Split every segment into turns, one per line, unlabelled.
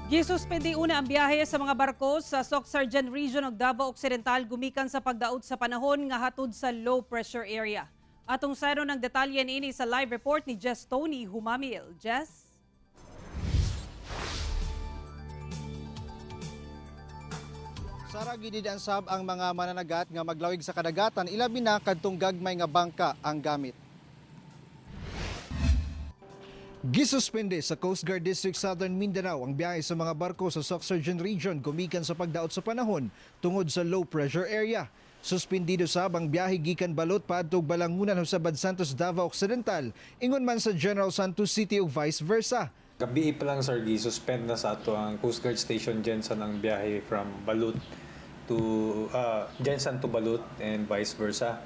Gisuspende una ang biyahe sa mga barko sa Soc-Sargen Region of Davao Occidental gumikan sa pagdaot sa panahon nga hatod sa low pressure area. Atong sayro ng detalye niini sa live report ni Jess Tony Humamil. Jess?
Sara gidid ansab ang mga mananagat nga maglawig sa kadagatan ilabi na kadtong gagmay nga bangka ang gamit. Gisuspende sa Coast Guard District Southern Mindanao ang biyahe sa mga barko sa Soc-Sargen Region gumikan sa pagdaot sa panahon tungod sa low pressure area. Suspendido sab ang biyahe gikan Balot paadtog Balangunan sa Bad Santos, Davao Occidental, ingon man sa General Santos City ug vice versa.
Gabi pa lang sir, suspend na sa ato ang Coast Guard Station Jensen ang biyahe from Balut to Jensen to Balut and vice versa.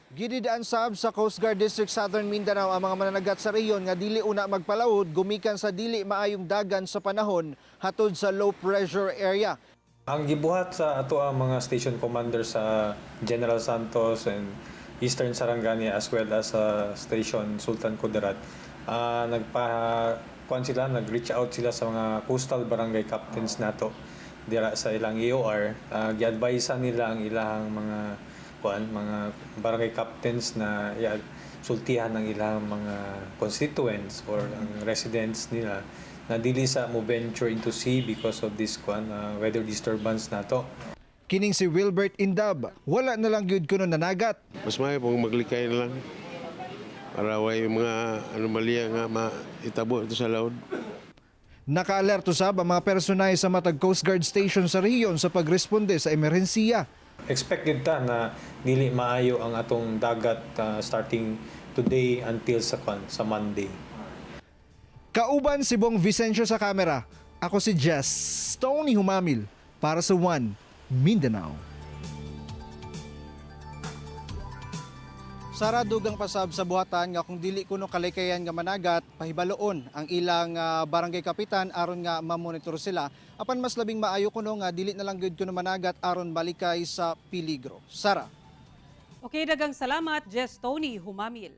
Gididaan sab sa Coast Guard District Southern Mindanao ang mga mananagat sa rehiyon nga dili una magpalawod gumikan sa dili maayong dagan sa panahon hatod sa low pressure area.
Ang gibuhat sa ato ang mga station commander sa General Santos and Eastern Sarangani as well as sa Station Sultan Kudarat, nag-reach out sila sa mga coastal barangay captains nato dira sa ilang EOR. Gi-advise nila ang ilang mga barangay captains na sultihan ng ilang mga constituents or ang residents nila na dili sa mo venture into sea because of this weather disturbance nato.
Kining si Wilbert Indab, wala na lang gyud kuno nanagat.
Mas may pong maglikay na lang para way mga anomalya nga maitabo ito sa laod.
Naka-alerto sab ang mga personay sa matag Coast Guard Station sa rehiyon sa pagresponde sa emerhensiya.
Expected ta na dili maayo ang atong dagat starting today until sa Monday.
Kauban si Bong Vicencio sa kamera. Ako si Jess Tony Humamil para sa One Mindanao. Sara dugang pasab sa buhatan nga kung dili kuno kalikayan nga managat, pahibaloon ang ilang barangay kapitan aron nga mamonitor sila. Apan mas labing maayo kuno nga dili na lang gyud kuno managat aron balikay sa peligro. Sara.
Okay, dagang salamat, Jess Tony Humamil.